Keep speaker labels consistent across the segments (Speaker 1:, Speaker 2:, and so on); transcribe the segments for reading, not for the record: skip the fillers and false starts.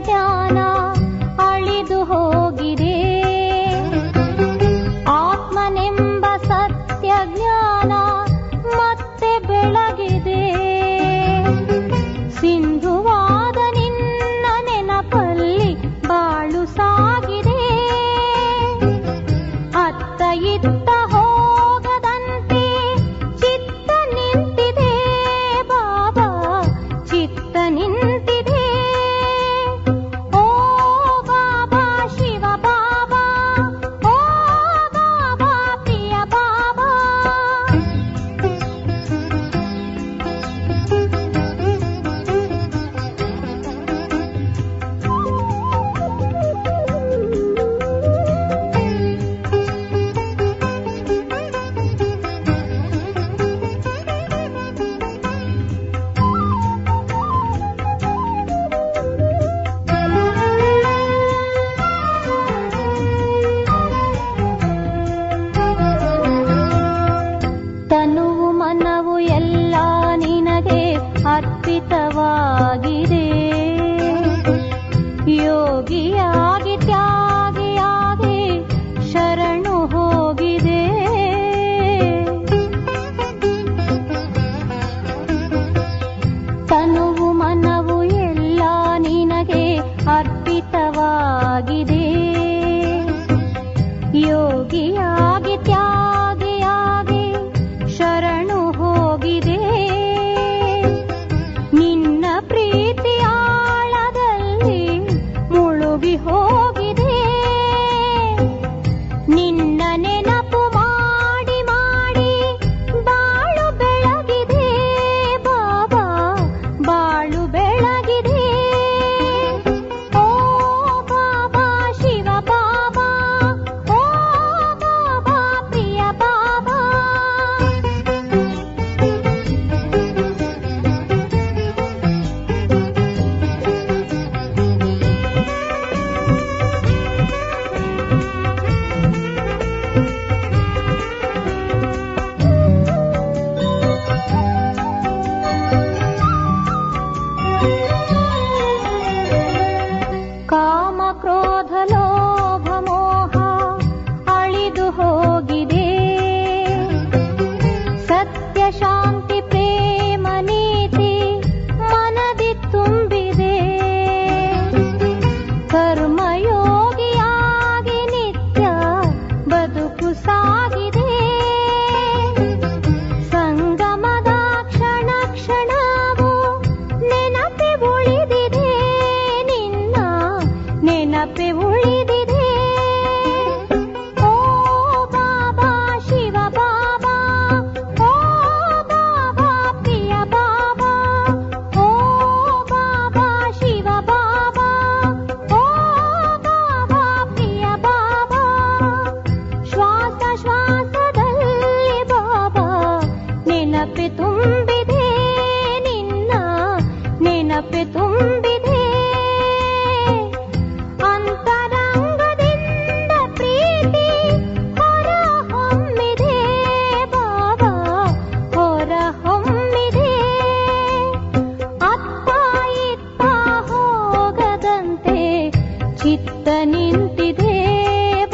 Speaker 1: ಜ್ಞಾನ ಅಳಿದು ಹೋಗಿದೆ. ಆತ್ಮನೆಂಬ ಸತ್ಯ ಜ್ಞಾನ ಮತ್ತೆ ಬೆಳಗಿದೆ. ಸಿಂಧುವಾದ ನಿನ್ನ ನೆನಪಲ್ಲಿ ಬಾಳು ಸಾಗಿದೆ. ಅತ್ತ ಇತ್ತ ಹೋಗದಂತೆ ಚಿತ್ತ ನಿಂತಿದೆ ಬಾಬಾ, ಚಿತ್ತ ನಿಂತಿದೆ. ಓ ಬಾಬಾ ಶಿವ ಬಾಬಾ, ಓ ಬಾಬಾ ಪ್ರಿಯ ಬಾಬಾ. ತನುವು ಮನವು ಎಲ್ಲ ನಿನಗೆ ಅರ್ಪಿತವಾಗಿದೆ. ಯೋಗಿಯಾಗಿ ತ್ಯಾಗಿಯಾಗಿ ಶರಣು ಹೋಗಿದೆ. ತನುವು ಮನವು ಎಲ್ಲ ನಿನಗೆ ಅರ್ಪಿತವಾಗಿದೆ. ಯೋಗಿಯಾಗಿ ತ್ಯಾಗಿಯಾಗಿ ಶರಣು ಹೋಗಿದೆ. ನಿನ್ನ ಪ್ರೀತಿ ಆಳದಲ್ಲಿ ಮುಳುಗಿ ಹೋಗಿದೆ. ನಿನ್ನ ನೆನಪು ಮಾಡಿ ಮಾಡಿ ಬಾಳು ಬೆಳಗಿದೆ ಬಾಬಾ, ಬಾಳು ಬೆಳಗಿದೆ. ಓ ಬಾಬಾ ಶಿವ ಬಾಬಾ, ಓ ಬಾಬಾ ಪ್ರಿಯ ಬಾಬಾ. ಕಾಮ ಕ್ರೋಧ ಲೋಭ ಮೋಹ ಅಳಿದು ಹೋಗಿದೆ. ಸತ್ಯ ಶಾಂತಿ ಪ್ರೇಮ ನೀತಿ ಮನದಿ ತುಂಬಿದೆ. ಕರ್ಮಯೋಗಿಯಾಗಿ ನಿತ್ಯ ಬದುಕು ಸಾಗಿದೆ. ಸಂಗಮದ ಕ್ಷಣ ಕ್ಷಣವೂ ನೆನಪೆ ಉಳಿದಿದೆ. ನಿನ್ನ ನೆನಪೆ ಉಳಿದಿದೆ. ಓ ಬಾಬಾ ಶಿವ ಬಾಬಾ, ಓ ಬಾಬಾ ಪ್ರಿಯ ಬಾಬಾ, ಓ ಬಾಬಾ ಶಿವ ಬಾಬಾ, ಓ ಬಾಬಾ ಪ್ರಿಯ ಬಾಬಾ. ಶ್ವಾಸ ಶ್ವಾಸದಲ್ಲಿ ಬಾಬಾ ನೆನಪೆ ತುಂಬಿದೆ. ನಿನ್ನ ನೆನಪೆ ತುಂಬಿದೆ. ಅಂತರಂಗದಿಂದ ಪ್ರೀತಿ ಹೊರ ಹೊಮ್ಮಿದೆ ಬಾಬಾ, ಹೊರ ಹೊಮ್ಮಿದೆ. ಅತ್ತ ಇತ್ತ ಹೋಗದಂತೆ ಚಿತ್ತ ನಿಂತಿದೆ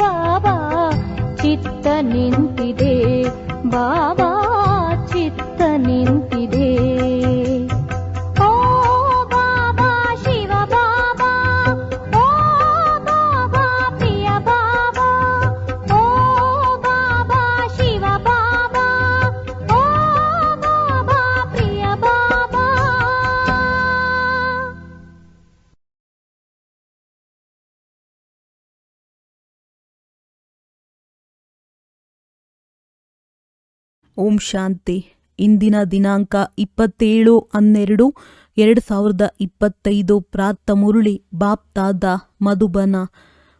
Speaker 1: ಬಾಬಾ, ಚಿತ್ತ ನಿಂತಿದೆ ಬಾಬಾ, ಚಿತ್ತ ನಿಂತಿದೆ. ಓ ಬಾಬಾ ಶಿವ ಬಾಬಾ, ಓ ಬಾಬಾ ಪ್ರಿಯ ಬಾಬಾ, ಓ ಬಾಬಾ ಶಿವ ಬಾಬಾ, ಓ ಬಾಬಾ ಪ್ರಿಯ ಬಾಬಾ.
Speaker 2: ಓಂ ಶಾಂತಿ. ಇಂದಿನ ದಿನಾಂಕ 27/12/2025. ಪ್ರಾರ್ಥ ಮುರುಳಿ ಬಾಪ್ತಾದ ಮಧುಬನ.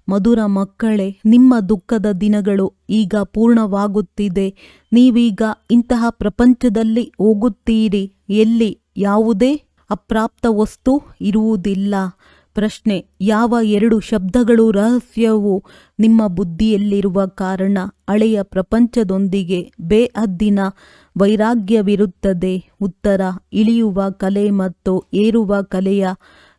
Speaker 2: ಮಧುರ ಮಕ್ಕಳೇ, ನಿಮ್ಮ ದುಃಖದ ದಿನಗಳು ಈಗ ಪೂರ್ಣವಾಗುತ್ತಿದೆ. ನೀವೀಗ ಇಂತಹ ಪ್ರಪಂಚದಲ್ಲಿ ಹೋಗುತ್ತೀರಿ. ಎಲ್ಲಿ ಯಾವುದೇ ಅಪ್ರಾಪ್ತ ವಸ್ತು ಇರುವುದಿಲ್ಲ. ಪ್ರಶ್ನೆ: ಯಾವ ಎರಡು ಶಬ್ದಗಳು ರಹಸ್ಯವು ನಿಮ್ಮ ಬುದ್ಧಿಯಲ್ಲಿರುವ ಕಾರಣ ಹಳೆಯ ಪ್ರಪಂಚದೊಂದಿಗೆ ಬೇಹದ್ದಿನ ವೈರಾಗ್ಯವಿರುತ್ತದೆ? ಉತ್ತರ: ಇಳಿಯುವ ಕಲೆ ಮತ್ತು ಏರುವ ಕಲೆಯ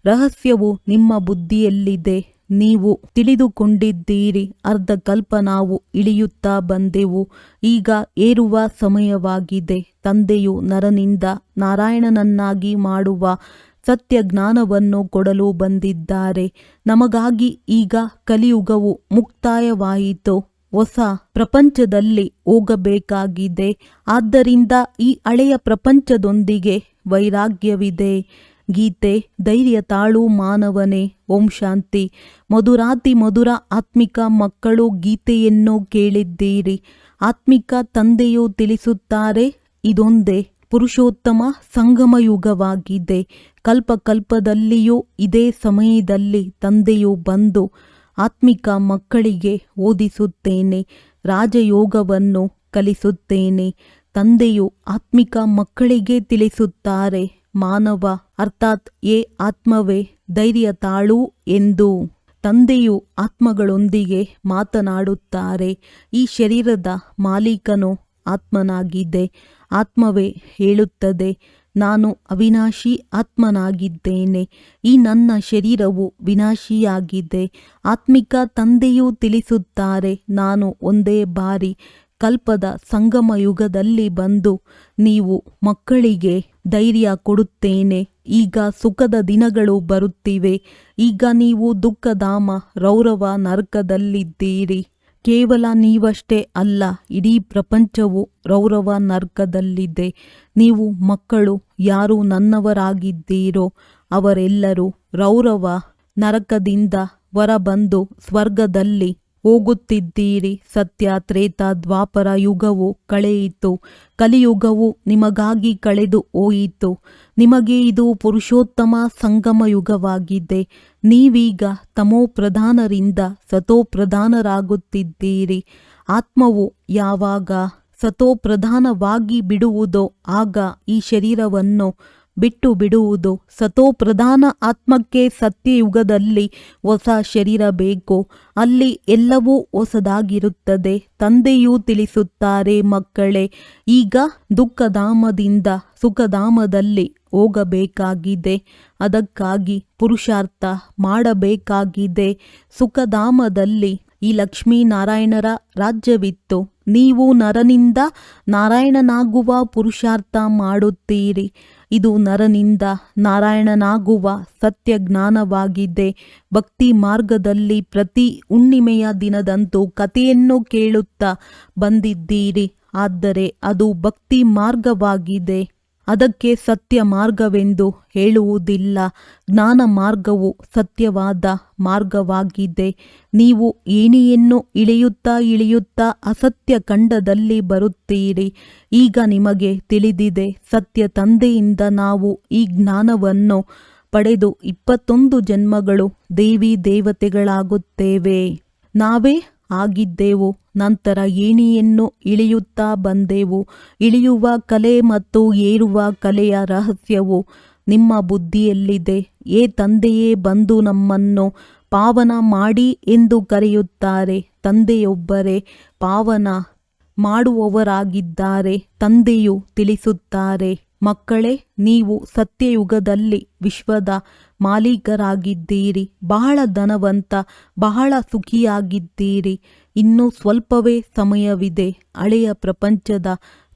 Speaker 2: ರಹಸ್ಯವು ನಿಮ್ಮ ಬುದ್ಧಿಯಲ್ಲಿದೆ. ನೀವು ತಿಳಿದುಕೊಂಡಿದ್ದೀರಿ. ಅರ್ಧ ಕಲ್ಪ ನಾವು ಇಳಿಯುತ್ತಾ ಬಂದೆವು, ಈಗ ಏರುವ ಸಮಯವಾಗಿದೆ. ತಂದೆಯು ನರನಿಂದ ನಾರಾಯಣನನ್ನಾಗಿ ಮಾಡುವ ಸತ್ಯ ಜ್ಞಾನವನ್ನು ಕೊಡಲು ಬಂದಿದ್ದಾರೆ. ನಮಗಾಗಿ ಈಗ ಕಲಿಯುಗವು ಮುಕ್ತಾಯವಾಯಿತು. ಹೊಸ ಪ್ರಪಂಚದಲ್ಲಿ ಹೋಗಬೇಕಾಗಿದೆ. ಆದ್ದರಿಂದ ಈ ಹಳೆಯ ಪ್ರಪಂಚದೊಂದಿಗೆ ವೈರಾಗ್ಯವಿದೆ. ಗೀತೆ. ಧೈರ್ಯ ತಾಳು ಮಾನವನೇ. ಓಂ ಶಾಂತಿ. ಮಧುರಾತಿ ಮಧುರ ಆತ್ಮಿಕ ಮಕ್ಕಳು, ಗೀತೆಯನ್ನು ಕೇಳಿದ್ದೀರಿ. ಆತ್ಮಿಕ ತಂದೆಯು ತಿಳಿಸುತ್ತಾರೆ, ಇದೊಂದೇ ಪುರುಷೋತ್ತಮ ಸಂಗಮಯುಗವಾಗಿದೆ. ಕಲ್ಪಕಲ್ಪದಲ್ಲಿಯೂ ಇದೇ ಸಮಯದಲ್ಲಿ ತಂದೆಯು ಬಂದು ಆತ್ಮಿಕ ಮಕ್ಕಳಿಗೆ ಓದಿಸುತ್ತೇನೆ, ರಾಜಯೋಗವನ್ನು ಕಲಿಸುತ್ತೇನೆ. ತಂದೆಯು ಆತ್ಮಿಕ ಮಕ್ಕಳಿಗೆ ತಿಳಿಸುತ್ತಾರೆ, ಮಾನವ ಅರ್ಥಾತ್ ಆತ್ಮವೇ ಧೈರ್ಯ ತಾಳು ಎಂದು. ತಂದೆಯು ಆತ್ಮಗಳೊಂದಿಗೆ ಮಾತನಾಡುತ್ತಾರೆ. ಈ ಶರೀರದ ಮಾಲೀಕನು ಆತ್ಮನಾಗಿದೆ. ಆತ್ಮವೇ ಹೇಳುತ್ತದೆ, ನಾನು ಅವಿನಾಶಿ ಆತ್ಮನಾಗಿದ್ದೇನೆ. ಈ ನನ್ನ ಶರೀರವು ವಿನಾಶಿಯಾಗಿದೆ. ಆತ್ಮಿಕ ತಂದೆಯು ತಿಳಿಸುತ್ತಾರೆ, ನಾನು ಒಂದೇ ಬಾರಿ ಕಲ್ಪದ ಸಂಗಮ ಯುಗದಲ್ಲಿ ಬಂದು ನೀವು ಮಕ್ಕಳಿಗೆ ಧೈರ್ಯ ಕೊಡುತ್ತೇನೆ. ಈಗ ಸುಖದ ದಿನಗಳು ಬರುತ್ತಿವೆ. ಈಗ ನೀವು ದುಃಖಧಾಮ ರೌರವ ನರಕದಲ್ಲಿದ್ದೀರಿ. ಕೇವಲ ನೀವಷ್ಟೇ ಅಲ್ಲ, ಇಡೀ ಪ್ರಪಂಚವು ರೌರವ ನರಕದಲ್ಲಿದೆ. ನೀವು ಮಕ್ಕಳು ಯಾರು ನನ್ನವರಾಗಿದ್ದೀರೋ ಅವರೆಲ್ಲರೂ ರೌರವ ನರಕದಿಂದ ಹೊರಬಂದು ಸ್ವರ್ಗದಲ್ಲಿ ಹೋಗುತ್ತಿದ್ದೀರಿ. ಸತ್ಯ ತ್ರೇತ ದ್ವಾಪರ ಯುಗವು ಕಳೆಯಿತು. ಕಲಿಯುಗವು ನಿಮಗಾಗಿ ಕಳೆದು ಹೋಯಿತು. ನಿಮಗೆ ಇದು ಪುರುಷೋತ್ತಮ ಸಂಗಮ ಯುಗವಾಗಿದೆ. ನೀವೀಗ ತಮೋಪ್ರಧಾನರಿಂದ ಸತೋಪ್ರಧಾನರಾಗುತ್ತಿದ್ದೀರಿ. ಆತ್ಮವು ಯಾವಾಗ ಸತೋಪ್ರಧಾನವಾಗಿ ಬಿಡುವುದೋ ಆಗ ಈ ಶರೀರವನ್ನು ಬಿಟ್ಟು ಬಿಡುವುದು. ಸತೋಪ್ರಧಾನ ಆತ್ಮಕ್ಕೆ ಸತ್ಯಯುಗದಲ್ಲಿ ಹೊಸ ಶರೀರ ಬೇಕು. ಅಲ್ಲಿ ಎಲ್ಲವೂ ಹೊಸದಾಗಿರುತ್ತದೆ. ತಂದೆಯೂ ತಿಳಿಸುತ್ತಾರೆ, ಮಕ್ಕಳೇ, ಈಗ ದುಃಖಧಾಮದಿಂದ ಸುಖಧಾಮದಲ್ಲಿ ಹೋಗಬೇಕಾಗಿದೆ. ಅದಕ್ಕಾಗಿ ಪುರುಷಾರ್ಥ ಮಾಡಬೇಕಾಗಿದೆ. ಸುಖಧಾಮದಲ್ಲಿ ಈ ಲಕ್ಷ್ಮೀನಾರಾಯಣರ ರಾಜ್ಯವಿತ್ತು. ನೀವು ನರನಿಂದ ನಾರಾಯಣನಾಗುವ ಪುರುಷಾರ್ಥ ಮಾಡುತ್ತೀರಿ. ಇದು ನರನಿಂದ ನಾರಾಯಣನಾಗುವ ಸತ್ಯ ಜ್ಞಾನವಾಗಿದೆ. ಭಕ್ತಿ ಮಾರ್ಗದಲ್ಲಿ ಪ್ರತಿ ಹುಣ್ಣಿಮೆಯ ದಿನದಂದು ಕಥೆಯನ್ನು ಕೇಳುತ್ತಾ ಬಂದಿದ್ದೀರಿ. ಆದರೆ ಅದು ಭಕ್ತಿ ಮಾರ್ಗವಾಗಿದೆ. ಅದಕ್ಕೆ ಸತ್ಯ ಮಾರ್ಗವೆಂದು ಹೇಳುವುದಿಲ್ಲ. ಜ್ಞಾನ ಮಾರ್ಗವು ಸತ್ಯವಾದ ಮಾರ್ಗವಾಗಿದೆ. ನೀವು ಏಣಿಯನ್ನು ಇಳಿಯುತ್ತಾ ಇಳಿಯುತ್ತಾ ಅಸತ್ಯ ಖಂಡದಲ್ಲಿ ಬರುತ್ತೀರಿ. ಈಗ ನಿಮಗೆ ತಿಳಿದಿದೆ, ಸತ್ಯ ತಂದೆಯಿಂದ ನಾವು ಈ ಜ್ಞಾನವನ್ನು ಪಡೆದು 21 ಜನ್ಮಗಳು ದೇವಿ ದೇವತೆಗಳಾಗುತ್ತೇವೆ. ನಾವೇ ಆಗಿದ್ದೆವು. ನಂತರ ಏಣಿಯನ್ನು ಇಳಿಯುತ್ತಾ ಬಂದೆವು. ಇಳಿಯುವ ಕಲೆ ಮತ್ತು ಏರುವ ಕಲೆಯ ರಹಸ್ಯವು ನಿಮ್ಮ ಬುದ್ಧಿಯಲ್ಲಿದೆ. ತಂದೆಯೇ ಬಂದು ನಮ್ಮನ್ನು ಪಾವನ ಮಾಡಿ ಎಂದು ಕರೆಯುತ್ತಾರೆ. ತಂದೆಯೊಬ್ಬರೇ ಪಾವನ ಮಾಡುವವರಾಗಿದ್ದಾರೆ. ತಂದೆಯು ತಿಳಿಸುತ್ತಾರೆ, ಮಕ್ಕಳೇ, ನೀವು ಸತ್ಯಯುಗದಲ್ಲಿ ವಿಶ್ವದ ಮಾಲೀಕರಾಗಿದ್ದೀರಿ. ಬಹಳ ಧನವಂತ, ಬಹಳ ಸುಖಿಯಾಗಿದ್ದೀರಿ. ಇನ್ನೂ ಸ್ವಲ್ಪವೇ ಸಮಯವಿದೆ. ಹಳೆಯ ಪ್ರಪಂಚದ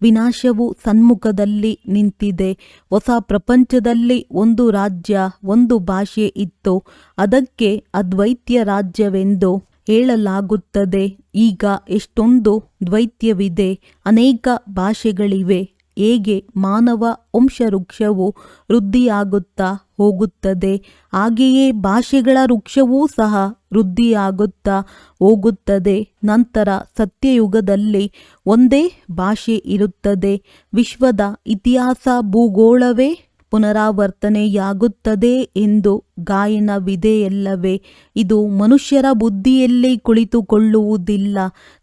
Speaker 2: ವಿನಾಶವು ಸನ್ಮುಖದಲ್ಲಿ ನಿಂತಿದೆ. ಹೊಸ ಪ್ರಪಂಚದಲ್ಲಿ ಒಂದು ರಾಜ್ಯ, ಒಂದು ಭಾಷೆ ಇತ್ತು. ಅದಕ್ಕೆ ಅದ್ವೈತ್ಯ ರಾಜ್ಯವೆಂದು ಹೇಳಲಾಗುತ್ತದೆ. ಈಗ ಎಷ್ಟೊಂದು ದ್ವೈತ್ಯವಿದೆ, ಅನೇಕ ಭಾಷೆಗಳಿವೆ. ಹೇಗೆ ಮಾನವ ವಂಶವೃಕ್ಷವು ವೃದ್ಧಿಯಾಗುತ್ತಾ ಹೋಗುತ್ತದೆ, ಹಾಗೆಯೇ ಭಾಷೆಗಳ ವೃಕ್ಷವೂ ಸಹ ವೃದ್ಧಿಯಾಗುತ್ತಾ ಹೋಗುತ್ತದೆ. ನಂತರ ಸತ್ಯಯುಗದಲ್ಲಿ ಒಂದೇ ಭಾಷೆ ಇರುತ್ತದೆ. ವಿಶ್ವದ ಇತಿಹಾಸ ಭೂಗೋಳವೇ ಪುನರಾವರ್ತನೆಯಾಗುತ್ತದೆ ಎಂದು ಗಾಯನವಿದೆಯಲ್ಲವೇ? ಇದು ಮನುಷ್ಯರ ಬುದ್ಧಿಯಲ್ಲಿ ಕುಳಿತುಕೊಳ್ಳುವುದಿಲ್ಲ.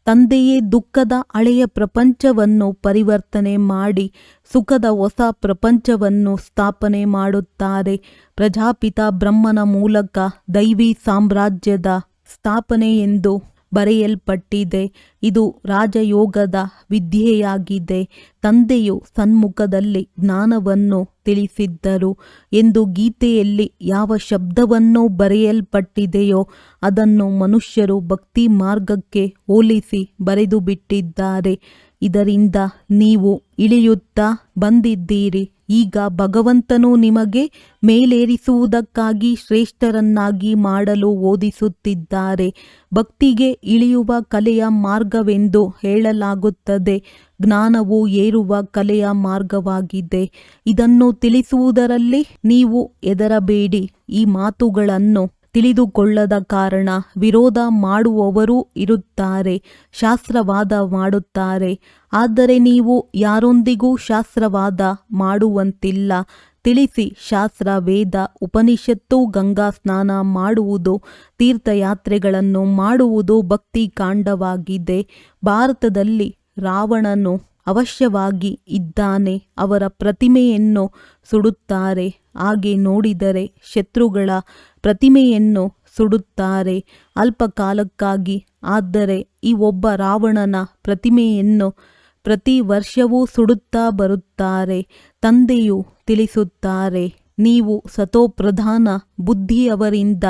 Speaker 2: ತಂದೆಯೇ ದುಃಖದ ಹಳೆಯ ಪ್ರಪಂಚವನ್ನು ಪರಿವರ್ತನೆ ಮಾಡಿ ಸುಖದ ಹೊಸ ಪ್ರಪಂಚವನ್ನು ಸ್ಥಾಪನೆ ಮಾಡುತ್ತಾರೆ. ಪ್ರಜಾಪಿತ ಬ್ರಹ್ಮನ ಮೂಲಕ ದೈವಿ ಸಾಮ್ರಾಜ್ಯದ ಸ್ಥಾಪನೆ ಎಂದು ಬರೆಯಲ್ಪಟ್ಟಿದೆ. ಇದು ರಾಜಯೋಗದ ವಿದ್ಯೆಯಾಗಿದೆ. ತಂದೆಯು ಸನ್ಮುಖದಲ್ಲಿ ಜ್ಞಾನವನ್ನು ತಿಳಿಸಿದ್ದರು ಎಂದು ಗೀತೆಯಲ್ಲಿ ಯಾವ ಶಬ್ದವನ್ನು ಬರೆಯಲ್ಪಟ್ಟಿದೆಯೋ ಅದನ್ನು ಮನುಷ್ಯರು ಭಕ್ತಿ ಮಾರ್ಗಕ್ಕೆ ಹೋಲಿಸಿ ಬರೆದು ಬಿಟ್ಟಿದ್ದಾರೆ. ಇದರಿಂದ ನೀವು ಇಳಿಯುತ್ತಾ ಬಂದಿದ್ದೀರಿ. ಈಗ ಭಗವಂತನು ನಿಮಗೆ ಮೇಲೇರಿಸುವುದಕ್ಕಾಗಿ ಶ್ರೇಷ್ಠರನ್ನಾಗಿ ಮಾಡಲು ಓದಿಸುತ್ತಿದ್ದಾರೆ. ಭಕ್ತಿಗೆ ಇಳಿಯುವ ಕಲೆಯ ಮಾರ್ಗವೆಂದು ಹೇಳಲಾಗುತ್ತದೆ. ಜ್ಞಾನವು ಏರುವ ಕಲೆಯ ಮಾರ್ಗವಾಗಿದೆ. ಇದನ್ನು ತಿಳಿಸುವುದರಲ್ಲಿ ನೀವು ಹೆದರಬೇಡಿ. ಈ ಮಾತುಗಳನ್ನು ತಿಳಿದುಕೊಳ್ಳದ ಕಾರಣ ವಿರೋಧ ಮಾಡುವವರೂ ಇರುತ್ತಾರೆ, ಶಾಸ್ತ್ರವಾದ ಮಾಡುತ್ತಾರೆ. ಆದರೆ ನೀವು ಯಾರೊಂದಿಗೂ ಶಾಸ್ತ್ರವಾದ ಮಾಡುವಂತಿಲ್ಲ. ತಿಳಿಸಿ, ಶಾಸ್ತ್ರ, ವೇದ, ಉಪನಿಷತ್ತು, ಗಂಗಾ ಸ್ನಾನ ಮಾಡುವುದು, ತೀರ್ಥಯಾತ್ರೆಗಳನ್ನು ಮಾಡುವುದು ಭಕ್ತಿ ಕಾಂಡವಾಗಿದೆ. ಭಾರತದಲ್ಲಿ ರಾವಣನು ಅವಶ್ಯವಾಗಿ ಇದ್ದಾನೆ. ಅವರ ಪ್ರತಿಮೆಯನ್ನು ಸುಡುತ್ತಾರೆ. ಹಾಗೆ ನೋಡಿದರೆ ಶತ್ರುಗಳ ಪ್ರತಿಮೆಯನ್ನು ಸುಡುತ್ತಾರೆ ಅಲ್ಪ ಕಾಲಕ್ಕಾಗಿ. ಆದರೆ ಈ ಒಬ್ಬ ರಾವಣನ ಪ್ರತಿಮೆಯನ್ನು ಪ್ರತಿ ವರ್ಷವೂ ಸುಡುತ್ತಾ ಬರುತ್ತಾರೆ. ತಂದೆಯು ತಿಳಿಸುತ್ತಾರೆ, ನೀವು ಸತೋಪ್ರಧಾನ ಬುದ್ಧಿಯವರಿಂದ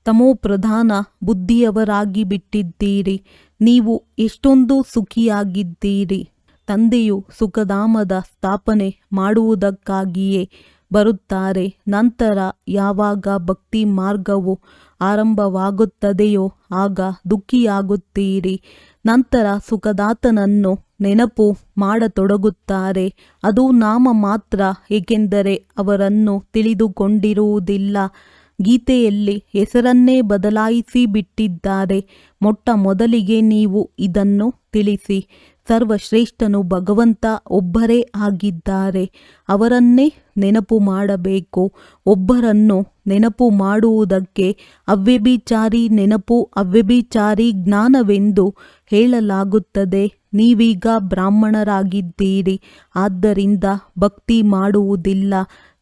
Speaker 2: ತಮೋಪ್ರಧಾನ ಬುದ್ಧಿಯವರಾಗಿ ಬಿಟ್ಟಿದ್ದೀರಿ. ನೀವು ಎಷ್ಟೊಂದು ಸುಖಿಯಾಗಿದ್ದೀರಿ. ತಂದೆಯು ಸುಖಧಾಮದ ಸ್ಥಾಪನೆ ಮಾಡುವುದಕ್ಕಾಗಿಯೇ ಬರುತ್ತಾರೆ. ನಂತರ ಯಾವಾಗ ಭಕ್ತಿ ಮಾರ್ಗವು ಆರಂಭವಾಗುತ್ತದೆಯೋ ಆಗ ದುಃಖಿಯಾಗುತ್ತೀರಿ. ನಂತರ ಸುಖದಾತನನ್ನು ನೆನಪು ಮಾಡತೊಡಗುತ್ತಾರೆ. ಅದು ನಾಮ ಮಾತ್ರ, ಏಕೆಂದರೆ ಅವರನ್ನು ತಿಳಿದುಕೊಂಡಿರುವುದಿಲ್ಲ. ಗೀತೆಯಲ್ಲಿ ಹೆಸರನ್ನೇ ಬದಲಾಯಿಸಿ ಬಿಟ್ಟಿದ್ದಾರೆ. ಮೊಟ್ಟ ಮೊದಲಿಗೆ ನೀವು ಇದನ್ನು ತಿಳಿಸಿ. ಸರ್ವಶ್ರೇಷ್ಠನು ಭಗವಂತ ಒಬ್ಬರೇ ಆಗಿದ್ದಾರೆ. ಅವರನ್ನೇ ನೆನಪು ಮಾಡಬೇಕು. ಒಬ್ಬರನ್ನು ನೆನಪು ಮಾಡುವುದಕ್ಕೆ ಅವ್ಯಭಿಚಾರಿ ನೆನಪು, ಅವ್ಯಭಿಚಾರಿ ಜ್ಞಾನವೆಂದು ಹೇಳಲಾಗುತ್ತದೆ. ನೀವೀಗ ಬ್ರಾಹ್ಮಣರಾಗಿದ್ದೀರಿ, ಆದ್ದರಿಂದ ಭಕ್ತಿ ಮಾಡುವುದಿಲ್ಲ.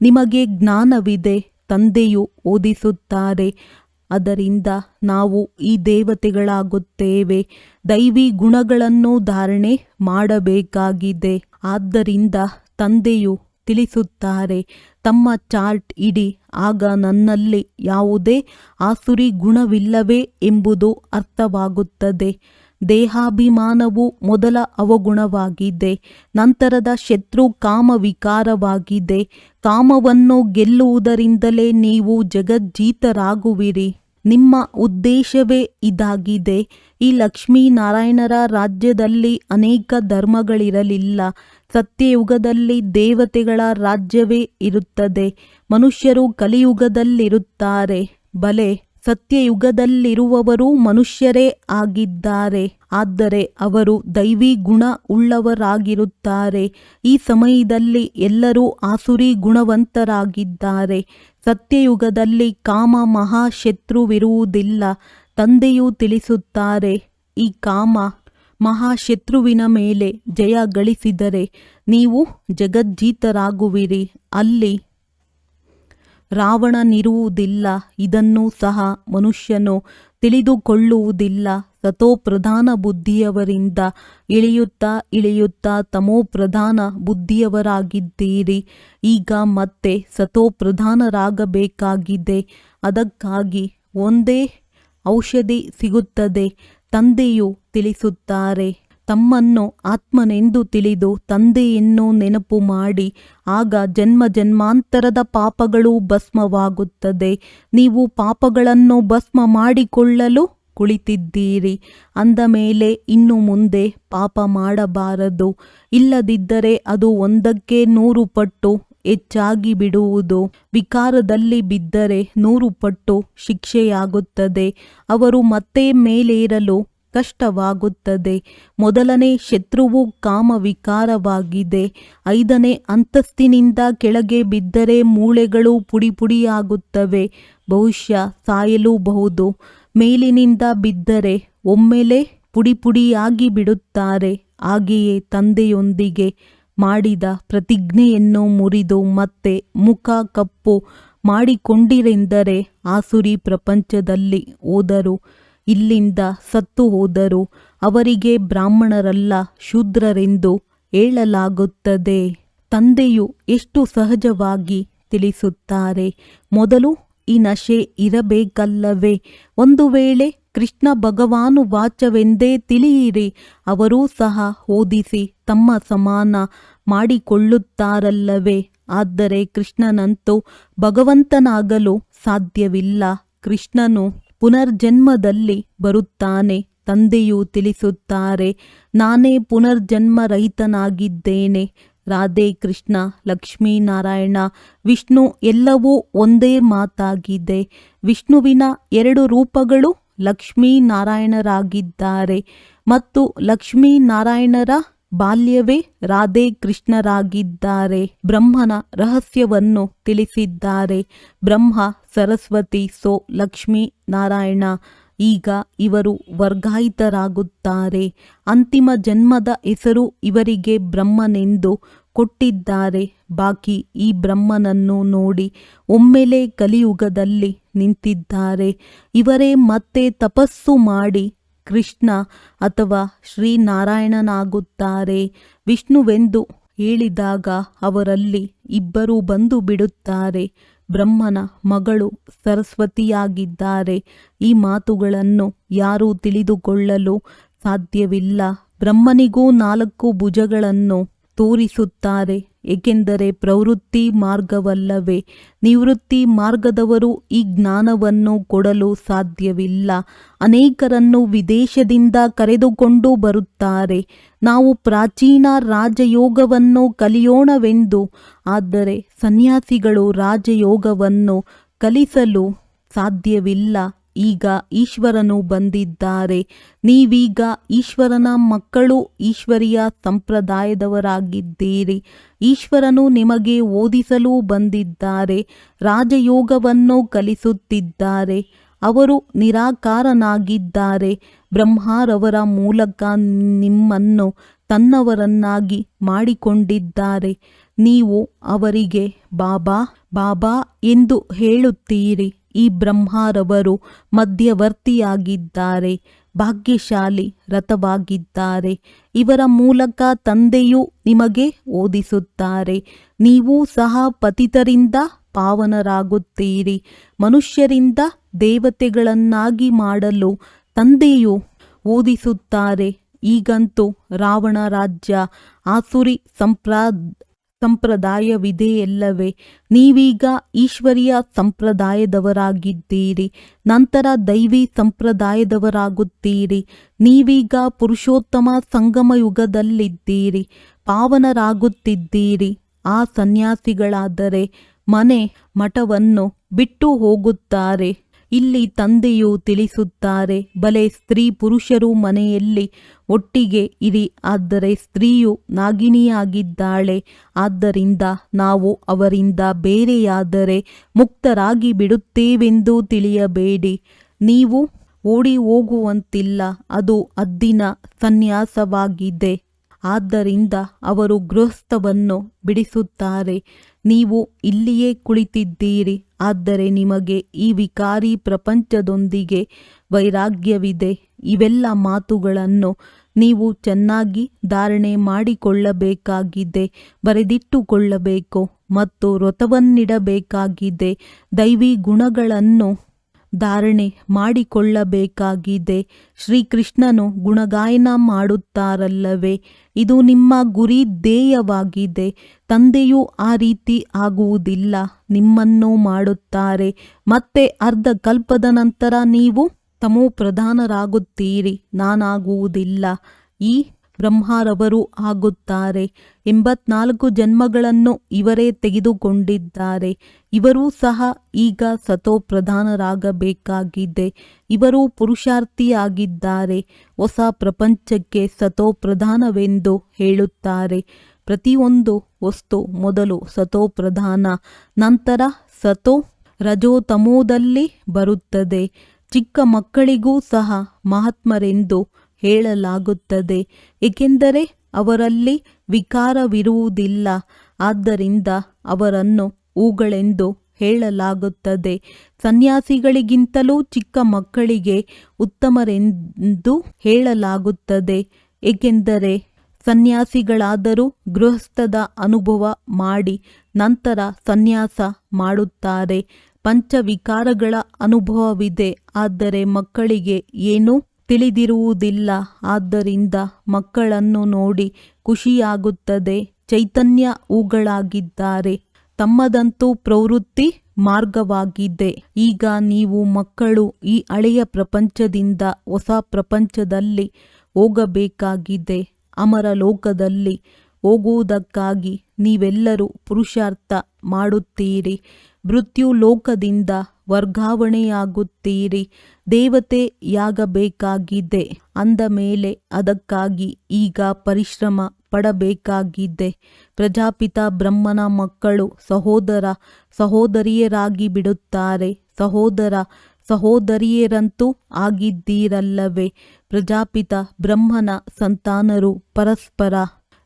Speaker 2: ನಿಮಗೆ ಜ್ಞಾನವಿದೆ. ತಂದೆಯು ಓದಿಸುತ್ತಾರೆ. ಅದರಿಂದ ನಾವು ಈ ದೇವತೆಗಳಾಗುತ್ತೇವೆ. ದೈವಿ ಗುಣಗಳನ್ನು ಧಾರಣೆ ಮಾಡಬೇಕಾಗಿದೆ. ಆದ್ದರಿಂದ ತಂದೆಯು ತಿಳಿಸುತ್ತಾರೆ, ತಮ್ಮ ಚಾರ್ಟ್ ಇಡಿ. ಆಗ ನನ್ನಲ್ಲಿ ಯಾವುದೇ ಆಸುರಿ ಗುಣವಿಲ್ಲವೇ ಎಂಬುದು ಅರ್ಥವಾಗುತ್ತದೆ. ದೇಹಾಭಿಮಾನವು ಮೊದಲ ಅವಗುಣವಾಗಿದೆ. ನಂತರದ ಶತ್ರು ಕಾಮ ವಿಕಾರವಾಗಿದೆ. ಕಾಮವನ್ನು ಗೆಲ್ಲುವುದರಿಂದಲೇ ನೀವು ಜಗಜ್ಜೀತರಾಗುವಿರಿ. ನಿಮ್ಮ ಉದ್ದೇಶವೇ ಇದಾಗಿದೆ. ಈ ಲಕ್ಷ್ಮೀನಾರಾಯಣರ ರಾಜ್ಯದಲ್ಲಿ ಅನೇಕ ಧರ್ಮಗಳಿರಲಿಲ್ಲ. ಸತ್ಯಯುಗದಲ್ಲಿ ದೇವತೆಗಳ ರಾಜ್ಯವೇ ಇರುತ್ತದೆ. ಮನುಷ್ಯರು ಕಲಿಯುಗದಲ್ಲಿರುತ್ತಾರೆ. ಬಲೆ, ಸತ್ಯಯುಗದಲ್ಲಿರುವವರು ಮನುಷ್ಯರೇ ಆಗಿದ್ದಾರೆ. ಆದರೆ ಅವರು ದೈವಿ ಗುಣ ಉಳ್ಳವರಾಗಿರುತ್ತಾರೆ. ಈ ಸಮಯದಲ್ಲಿ ಎಲ್ಲರೂ ಆಸುರಿ ಗುಣವಂತರಾಗಿದ್ದಾರೆ. ಸತ್ಯಯುಗದಲ್ಲಿ ಕಾಮ ಮಹಾಶತ್ರುವಿರುವುದಿಲ್ಲ. ತಂದೆಯು ತಿಳಿಸುತ್ತಾರೆ, ಈ ಕಾಮ ಮಹಾಶತ್ರುವಿನ ಮೇಲೆ ಜಯ ಗಳಿಸಿದರೆ ನೀವು ಜಗಜ್ಜೀತರಾಗುವಿರಿ. ಅಲ್ಲಿ ರಾವಣನಿರುವುದಿಲ್ಲ. ಇದನ್ನು ಸಹ ಮನುಷ್ಯನು ತಿಳಿದುಕೊಳ್ಳುವುದಿಲ್ಲ. ಸತೋಪ್ರಧಾನ ಬುದ್ಧಿಯವರಿಂದ ಇಳಿಯುತ್ತಾ ತಮೋಪ್ರಧಾನ ಬುದ್ಧಿಯವರಾಗಿದ್ದೀರಿ. ಈಗ ಮತ್ತೆ ಸತೋಪ್ರಧಾನರಾಗಬೇಕಾಗಿದೆ. ಅದಕ್ಕಾಗಿ ಒಂದೇ ಔಷಧಿ ಸಿಗುತ್ತದೆ. ತಂದೆಯು ತಿಳಿಸುತ್ತಾರೆ, ತಮ್ಮನ್ನು ಆತ್ಮನೆಂದು ತಿಳಿದು ತಂದೆಯನ್ನು ನೆನಪು ಮಾಡಿ. ಆಗ ಜನ್ಮ ಜನ್ಮಾಂತರದ ಪಾಪಗಳು ಭಸ್ಮವಾಗುತ್ತದೆ. ನೀವು ಪಾಪಗಳನ್ನು ಭಸ್ಮ ಮಾಡಿಕೊಳ್ಳಲು ಕುಳಿತಿದ್ದೀರಿ. ಅಂದ ಮೇಲೆ ಇನ್ನು ಮುಂದೆ ಪಾಪ ಮಾಡಬಾರದು. ಇಲ್ಲದಿದ್ದರೆ ಅದು 100ಕ್ಕೆ 100 ಪಟ್ಟು ಹೆಚ್ಚಾಗಿ ಬಿಡುವುದು. ವಿಕಾರದಲ್ಲಿ ಬಿದ್ದರೆ 100 ಪಟ್ಟು ಶಿಕ್ಷೆಯಾಗುತ್ತದೆ. ಅವರು ಮತ್ತೆ ಮೇಲೇರಲು ಕಷ್ಟವಾಗುತ್ತದೆ. ಮೊದಲನೇ ಶತ್ರುವು ಕಾಮ ವಿಕಾರವಾಗಿದೆ. 5ನೇ ಅಂತಸ್ತಿನಿಂದ ಕೆಳಗೆ ಬಿದ್ದರೆ ಮೂಳೆಗಳು ಪುಡಿಪುಡಿಯಾಗುತ್ತವೆ. ಬಹುಶಃ ಸಾಯಲೂಬಹುದು. ಮೇಲಿನಿಂದ ಬಿದ್ದರೆ ಒಮ್ಮೆಲೆ ಪುಡಿಪುಡಿಯಾಗಿ ಬಿಡುತ್ತಾರೆ. ಹಾಗೆಯೇ ತಂದೆಯೊಂದಿಗೆ ಮಾಡಿದ ಪ್ರತಿಜ್ಞೆಯನ್ನು ಮುರಿದು ಮತ್ತೆ ಮುಖ ಕಪ್ಪು ಮಾಡಿಕೊಂಡಿರೆಂದರೆ ಆಸುರಿ ಪ್ರಪಂಚದಲ್ಲಿ ಹೋದರು ಇಲ್ಲಿಂದ ಸತ್ತು ಹೋದರು ಅವರಿಗೆ ಬ್ರಾಹ್ಮಣರಲ್ಲ ಶೂದ್ರರೆಂದು ಹೇಳಲಾಗುತ್ತದೆ. ತಂದೆಯು ಎಷ್ಟು ಸಹಜವಾಗಿ ತಿಳಿಸುತ್ತಾರೆ. ಮೊದಲು ಈ ನಶೆ ಇರಬೇಕಲ್ಲವೇ? ಒಂದು ವೇಳೆ ಕೃಷ್ಣ ಭಗವಾನು ವಾಚವೆಂದೇ ತಿಳಿಯಿರಿ, ಅವರೂ ಸಹ ಓದಿಸಿ ತಮ್ಮ ಸಮಾನ ಮಾಡಿಕೊಳ್ಳುತ್ತಾರಲ್ಲವೇ? ಆದರೆ ಕೃಷ್ಣನಂತೂ ಭಗವಂತನಾಗಲು ಸಾಧ್ಯವಿಲ್ಲ. ಕೃಷ್ಣನು ಪುನರ್ಜನ್ಮದಲ್ಲಿ ಬರುತ್ತಾನೆ. ತಂದೆಯು ತಿಳಿಸುತ್ತಾರೆ, ನಾನೇ ಪುನರ್ಜನ್ಮರಹಿತನಾಗಿದ್ದೇನೆ. ರಾಧೆ ಕೃಷ್ಣ, ಲಕ್ಷ್ಮೀನಾರಾಯಣ, ವಿಷ್ಣು ಎಲ್ಲವೂ ಒಂದೇ ಮಾತಾಗಿದೆ. ವಿಷ್ಣುವಿನ 2 ರೂಪಗಳು ಲಕ್ಷ್ಮೀನಾರಾಯಣರಾಗಿದ್ದಾರೆ ಮತ್ತು ಲಕ್ಷ್ಮೀನಾರಾಯಣರ ಬಾಲ್ಯವೇ ರಾಧೆ ಕೃಷ್ಣರಾಗಿದ್ದಾರೆ. ಬ್ರಹ್ಮನ ರಹಸ್ಯವನ್ನು ತಿಳಿಸಿದ್ದಾರೆ. ಬ್ರಹ್ಮ ಸರಸ್ವತಿ ಸೋ ಲಕ್ಷ್ಮೀ ನಾರಾಯಣ. ಈಗ ಇವರು ವರ್ಗಾಯಿತರಾಗುತ್ತಾರೆ. ಅಂತಿಮ ಜನ್ಮದ ಹೆಸರು ಇವರಿಗೆ ಬ್ರಹ್ಮನೆಂದು ಕೊಟ್ಟಿದ್ದಾರೆ. ಬಾಕಿ ಈ ಬ್ರಹ್ಮನನ್ನು ನೋಡಿ ಒಮ್ಮೆಲೆ ಕಲಿಯುಗದಲ್ಲಿ ನಿಂತಿದ್ದಾರೆ. ಇವರೇ ಮತ್ತೆ ತಪಸ್ಸು ಮಾಡಿ ಕೃಷ್ಣ ಅಥವಾ ಶ್ರೀನಾರಾಯಣನಾಗುತ್ತಾರೆ. ವಿಷ್ಣುವೆಂದು ಹೇಳಿದಾಗ ಅವರಲ್ಲಿ ಇಬ್ಬರು ಬಂದು ಬಿಡುತ್ತಾರೆ. ಬ್ರಹ್ಮನ ಮಗಳು ಸರಸ್ವತಿಯಾಗಿದ್ದಾರೆ. ಈ ಮಾತುಗಳನ್ನು ಯಾರೂ ತಿಳಿದುಕೊಳ್ಳಲು ಸಾಧ್ಯವಿಲ್ಲ. ಬ್ರಹ್ಮನಿಗೂ 4 ಭುಜಗಳನ್ನು ತೋರಿಸುತ್ತಾರೆ. ಏಕೆಂದರೆ ಪ್ರವೃತ್ತಿ ಮಾರ್ಗವಲ್ಲವೇ? ನಿವೃತ್ತಿ ಮಾರ್ಗದವರು ಈ ಜ್ಞಾನವನ್ನು ಕೊಡಲು ಸಾಧ್ಯವಿಲ್ಲ. ಅನೇಕರನ್ನು ವಿದೇಶದಿಂದ ಕರೆದುಕೊಂಡು ಬರುತ್ತಾರೆ. ನಾವು ಪ್ರಾಚೀನ ರಾಜಯೋಗವನ್ನು ಕಲಿಯೋಣವೆಂದು. ಆದರೆ ಸನ್ಯಾಸಿಗಳು ರಾಜಯೋಗವನ್ನು ಕಲಿಸಲು ಸಾಧ್ಯವಿಲ್ಲ. ಈಗ ಈಶ್ವರನು ಬಂದಿದ್ದಾರೆ. ನೀವೀಗ ಈಶ್ವರನ ಮಕ್ಕಳು, ಈಶ್ವರಿಯ ಸಂಪ್ರದಾಯದವರಾಗಿದ್ದೀರಿ. ಈಶ್ವರನು ನಿಮಗೆ ಓದಿಸಲು ಬಂದಿದ್ದಾರೆ. ರಾಜಯೋಗವನ್ನು ಕಲಿಸುತ್ತಿದ್ದಾರೆ. ಅವರು ನಿರಾಕಾರನಾಗಿದ್ದಾರೆ. ಬ್ರಹ್ಮರವರ ಮೂಲಕ ನಿಮ್ಮನ್ನು ತನ್ನವರನ್ನಾಗಿ ಮಾಡಿಕೊಂಡಿದ್ದಾರೆ. ನೀವು ಅವರಿಗೆ ಬಾಬಾ ಬಾಬಾ ಎಂದು ಹೇಳುತ್ತೀರಿ. ಈ ಬ್ರಹ್ಮರವರು ಮಧ್ಯವರ್ತಿಯಾಗಿದ್ದಾರೆ. ಭಾಗ್ಯಶಾಲಿ ರಥವಾಗಿದ್ದಾರೆ. ಇವರ ಮೂಲಕ ತಂದೆಯು ನಿಮಗೆ ಓದಿಸುತ್ತಾರೆ. ನೀವು ಸಹ ಪತಿತರಿಂದ ಪಾವನರಾಗುತ್ತೀರಿ. ಮನುಷ್ಯರಿಂದ ದೇವತೆಗಳನ್ನಾಗಿ ಮಾಡಲು ತಂದೆಯು ಓದಿಸುತ್ತಾರೆ. ಈಗಂತೂ ರಾವಣ ರಾಜ್ಯ ಆಸುರಿ ಸಂಪ್ರದಾಯವಿದೆಯಲ್ಲವೇ? ನೀವೀಗ ಈಶ್ವರಿಯ ಸಂಪ್ರದಾಯದವರಾಗಿದ್ದೀರಿ. ನಂತರ ದೈವಿ ಸಂಪ್ರದಾಯದವರಾಗುತ್ತೀರಿ. ನೀವೀಗ ಪುರುಷೋತ್ತಮ ಸಂಗಮ ಯುಗದಲ್ಲಿದ್ದೀರಿ. ಪಾವನರಾಗುತ್ತಿದ್ದೀರಿ. ಆ ಸನ್ಯಾಸಿಗಳಾದರೆ ಮನೆ ಮಠವನ್ನು ಬಿಟ್ಟು ಹೋಗುತ್ತಾರೆ. ಇಲ್ಲಿ ತಂದೆಯು ತಿಳಿಸುತ್ತಾರೆ, ಬಲೆ ಸ್ತ್ರೀ ಪುರುಷರು ಮನೆಯಲ್ಲಿ ಒಟ್ಟಿಗೆ ಇರಿ. ಆದರೆ ಸ್ತ್ರೀಯು ನಾಗಿಣಿಯಾಗಿದ್ದಾಳೆ. ಆದ್ದರಿಂದ ನಾವು ಅವರಿಂದ ಬೇರೆಯಾದರೆ ಮುಕ್ತರಾಗಿ ಬಿಡುತ್ತೇವೆಂದು ತಿಳಿಯಬೇಡಿ. ನೀವು ಓಡಿ ಹೋಗುವಂತಿಲ್ಲ. ಅದು ಹದ್ದಿನ ಸನ್ಯಾಸವಾಗಿದೆ. ಆದ್ದರಿಂದ ಅವರು ಗೃಹಸ್ಥವನ್ನು ಬಿಡಿಸುತ್ತಾರೆ. ನೀವು ಇಲ್ಲಿಯೇ ಕುಳಿತಿದ್ದೀರಿ. ಆದರೆ ನಿಮಗೆ ಈ ವಿಕಾರಿ ಪ್ರಪಂಚದೊಂದಿಗೆ ವೈರಾಗ್ಯವಿದೆ. ಇವೆಲ್ಲ ಮಾತುಗಳನ್ನು ನೀವು ಚೆನ್ನಾಗಿ ಧಾರಣೆ ಮಾಡಿಕೊಳ್ಳಬೇಕಾಗಿದೆ. ಬರೆದಿಟ್ಟುಕೊಳ್ಳಬೇಕು ಮತ್ತು ವ್ರತವನ್ನಿಡಬೇಕಾಗಿದೆ. ದೈವಿ ಗುಣಗಳನ್ನು ಧಾರಣೆ ಮಾಡಿಕೊಳ್ಳಬೇಕಾಗಿದೆ. ಶ್ರೀಕೃಷ್ಣನು ಗುಣಗಾಯನ ಮಾಡುತ್ತಾರಲ್ಲವೇ? ಇದು ನಿಮ್ಮ ಗುರಿ ಧ್ಯೇಯವಾಗಿದೆ. ತಂದೆಯೂ ಆ ರೀತಿ ಆಗುವುದಿಲ್ಲ. ನಿಮ್ಮನ್ನು ಮಾಡುತ್ತಾರೆ. ಮತ್ತೆ ಅರ್ಧ ಕಲ್ಪದ ನಂತರ ನೀವು ತಮೋ ಪ್ರಧಾನರಾಗುತ್ತೀರಿ. ನಾನಾಗುವುದಿಲ್ಲ. ಈ ಬ್ರಹ್ಮರವರು ಆಗುತ್ತಾರೆ. 84 ಜನ್ಮಗಳನ್ನು ಇವರೇ ತೆಗೆದುಕೊಂಡಿದ್ದಾರೆ. ಇವರೂ ಸಹ ಈಗ ಸತೋಪ್ರಧಾನರಾಗಬೇಕಾಗಿದೆ. ಇವರು ಪುರುಷಾರ್ಥಿಯಾಗಿದ್ದಾರೆ. ಹೊಸ ಪ್ರಪಂಚಕ್ಕೆ ಸತೋಪ್ರಧಾನವೆಂದು ಹೇಳುತ್ತಾರೆ. ಪ್ರತಿಯೊಂದು ವಸ್ತು ಮೊದಲು ಸತೋಪ್ರಧಾನ, ನಂತರ ಸತೋ ರಜೋತಮೋದಲ್ಲಿ ಬರುತ್ತದೆ. ಚಿಕ್ಕ ಮಕ್ಕಳಿಗೂ ಸಹ ಮಹಾತ್ಮರೆಂದು ಹೇಳಲಾಗುತ್ತದೆ. ಏಕೆಂದರೆ ಅವರಲ್ಲಿ ವಿಕಾರವಿರುವುದಿಲ್ಲ. ಆದ್ದರಿಂದ ಅವರನ್ನು ಹೂಗಳೆಂದು ಹೇಳಲಾಗುತ್ತದೆ. ಸನ್ಯಾಸಿಗಳಿಗಿಂತಲೂ ಚಿಕ್ಕ ಮಕ್ಕಳಿಗೆ ಉತ್ತಮರೆಂದು ಹೇಳಲಾಗುತ್ತದೆ. ಏಕೆಂದರೆ ಸನ್ಯಾಸಿಗಳಾದರೂ ಗೃಹಸ್ಥದ ಅನುಭವ ಮಾಡಿ ನಂತರ ಸನ್ಯಾಸ ಮಾಡುತ್ತಾರೆ. ಪಂಚವಿಕಾರಗಳ ಅನುಭವವಿದೆ, ಆದರೆ ಮಕ್ಕಳಿಗೆ ಏನೂ ತಿಳಿದಿರುವುದಿಲ್ಲ. ಆದ್ದರಿಂದ ಮಕ್ಕಳನ್ನು ನೋಡಿ ಖುಷಿಯಾಗುತ್ತದೆ. ಚೈತನ್ಯವುಗಳಾಗಿದ್ದಾರೆ. ತಮ್ಮದಂತೂ ಪ್ರವೃತ್ತಿ ಮಾರ್ಗವಾಗಿದೆ. ಈಗ ನೀವು ಮಕ್ಕಳು ಈ ಹಳೆಯ ಪ್ರಪಂಚದಿಂದ ಹೊಸ ಪ್ರಪಂಚದಲ್ಲಿ ಹೋಗಬೇಕಾಗಿದೆ. ಅಮರ ಲೋಕದಲ್ಲಿ ಹೋಗುವುದಕ್ಕಾಗಿ ನೀವೆಲ್ಲರೂ ಪುರುಷಾರ್ಥ ಮಾಡುತ್ತೀರಿ. ಮೃತ್ಯು ಲೋಕದಿಂದ ವರ್ಗಾವಣೆಯಾಗುತ್ತೀರಿ. ದೇವತೆಯಾಗಬೇಕಾಗಿದೆ ಅಂದ ಮೇಲೆ ಅದಕ್ಕಾಗಿ ಈಗ ಪರಿಶ್ರಮ ಪಡಬೇಕಾಗಿದೆ. ಪ್ರಜಾಪಿತ ಬ್ರಹ್ಮನ ಮಕ್ಕಳು ಸಹೋದರ ಸಹೋದರಿಯರಾಗಿ ಬಿಡುತ್ತಾರೆ. ಸಹೋದರ ಸಹೋದರಿಯರಂತೂ ಆಗಿದ್ದೀರಲ್ಲವೇ. ಪ್ರಜಾಪಿತ ಬ್ರಹ್ಮನ ಸಂತಾನರು ಪರಸ್ಪರ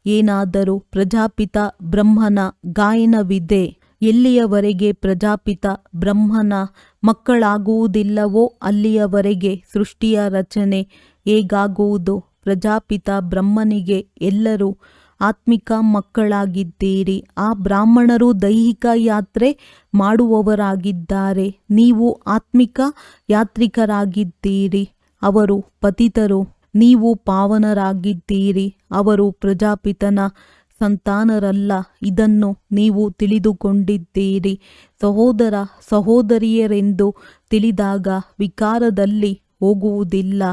Speaker 2: ಏನಾದರೂ ಪ್ರಜಾಪಿತ ಬ್ರಹ್ಮನ ಗಾಯನವಿದೆ. ಎಲ್ಲಿಯವರೆಗೆ ಪ್ರಜಾಪಿತ ಬ್ರಹ್ಮನ ಮಕ್ಕಳಾಗುವುದಿಲ್ಲವೋ ಅಲ್ಲಿಯವರೆಗೆ ಸೃಷ್ಟಿಯ ರಚನೆ ಹೇಗಾಗುವುದು? ಪ್ರಜಾಪಿತ ಬ್ರಹ್ಮನಿಗೆ ಎಲ್ಲರೂ ಆತ್ಮಿಕ ಮಕ್ಕಳಾಗಿದ್ದೀರಿ. ಆ ಬ್ರಾಹ್ಮಣರು ದೈಹಿಕ ಯಾತ್ರೆ ಮಾಡುವವರಾಗಿದ್ದಾರೆ. ನೀವು ಆತ್ಮಿಕ ಯಾತ್ರಿಕರಾಗಿದ್ದೀರಿ. ಅವರು ಪತಿತರು, ನೀವು ಪಾವನರಾಗಿದ್ದೀರಿ. ಅವರು ಪ್ರಜಾಪಿತನ ಸಂತಾನರಲ್ಲ. ಇದನ್ನು ನೀವು ತಿಳಿದುಕೊಂಡಿದ್ದೀರಿ. ಸಹೋದರ ಸಹೋದರಿಯರೆಂದು ತಿಳಿದಾಗ ವಿಕಾರದಲ್ಲಿ ಹೋಗುವುದಿಲ್ಲ.